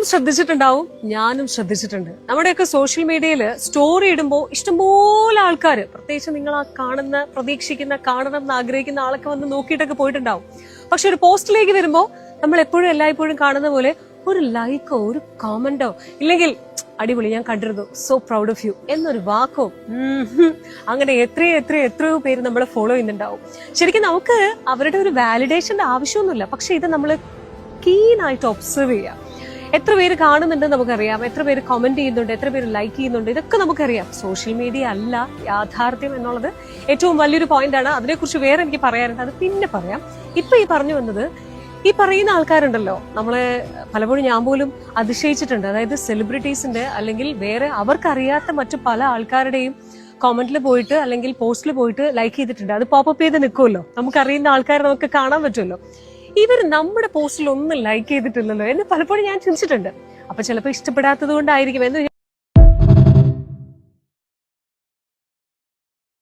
ശ്രദ്ധിച്ചിട്ടുണ്ടാവും, ഞാനും ശ്രദ്ധിച്ചിട്ടുണ്ട്. നമ്മുടെയൊക്കെ സോഷ്യൽ മീഡിയയിൽ സ്റ്റോറി ഇടുമ്പോൾ ഇഷ്ടംപോലെ ആൾക്കാർ, പ്രത്യേകിച്ച് നിങ്ങൾ ആ കാണുന്ന, പ്രതീക്ഷിക്കുന്ന, കാണണം എന്ന് ആഗ്രഹിക്കുന്ന ആളൊക്കെ വന്ന് നോക്കിയിട്ടൊക്കെ പോയിട്ടുണ്ടാവും. പക്ഷെ ഒരു പോസ്റ്റിലേക്ക് വരുമ്പോൾ നമ്മൾ എപ്പോഴും എല്ലായ്പ്പോഴും കാണുന്ന പോലെ ഒരു ലൈക്കോ ഒരു കമന്റോ ഇല്ലെങ്കിൽ അടിപൊളി ഞാൻ കണ്ടിരുന്നു, സോ പ്രൗഡ് ഓഫ് യു എന്നൊരു വാക്കോ അങ്ങനെ എത്രയോ പേര് നമ്മളെ ഫോളോ ചെയ്യുന്നുണ്ടാവും. ശരിക്കും നമുക്ക് അവരുടെ ഒരു വാലിഡേഷന്റെ ആവശ്യമൊന്നുമില്ല. പക്ഷെ ഇത് നമ്മൾ കീനായിട്ട് ഒബ്സർവ് ചെയ്യുക. എത്ര പേര് കാണുന്നുണ്ടെന്ന് നമുക്കറിയാം, എത്ര പേര് കമന്റ് ചെയ്യുന്നുണ്ട്, എത്ര പേര് ലൈക്ക് ചെയ്യുന്നുണ്ട്, ഇതൊക്കെ നമുക്കറിയാം. സോഷ്യൽ മീഡിയ അല്ല യാഥാർത്ഥ്യം എന്നുള്ളത് ഏറ്റവും വലിയൊരു പോയിന്റ് ആണ്. അതിനെക്കുറിച്ച് വേറെ എനിക്ക് പറയാറുണ്ട്, അത് പിന്നെ പറയാം. ഇപ്പൊ ഈ പറഞ്ഞു വന്നത്, ഈ പറയുന്ന ആൾക്കാരുണ്ടല്ലോ, നമ്മളെ പലപ്പോഴും ഞാൻ പോലും അതിശയിച്ചിട്ടുണ്ട്. അതായത് സെലിബ്രിറ്റീസിന്റെ അല്ലെങ്കിൽ വേറെ അവർക്കറിയാത്ത മറ്റു പല ആൾക്കാരുടെയും കോമന്റിൽ പോയിട്ട് അല്ലെങ്കിൽ പോസ്റ്റിൽ പോയിട്ട് ലൈക്ക് ചെയ്തിട്ടുണ്ട്. അത് പോപ്പപ്പ് ചെയ്ത് നിൽക്കുമല്ലോ, നമുക്കറിയുന്ന ആൾക്കാരെ നമുക്ക് കാണാൻ പറ്റുമല്ലോ. ഇവർ നമ്മുടെ പോസ്റ്റിൽ ഒന്നും ലൈക്ക് ചെയ്തിട്ടില്ലല്ലോ എന്ന് പലപ്പോഴും ഞാൻ ചിന്തിച്ചിട്ടുണ്ട്. അപ്പൊ ചിലപ്പോൾ ഇഷ്ടപ്പെടാത്തത് കൊണ്ടായിരിക്കും എന്ന്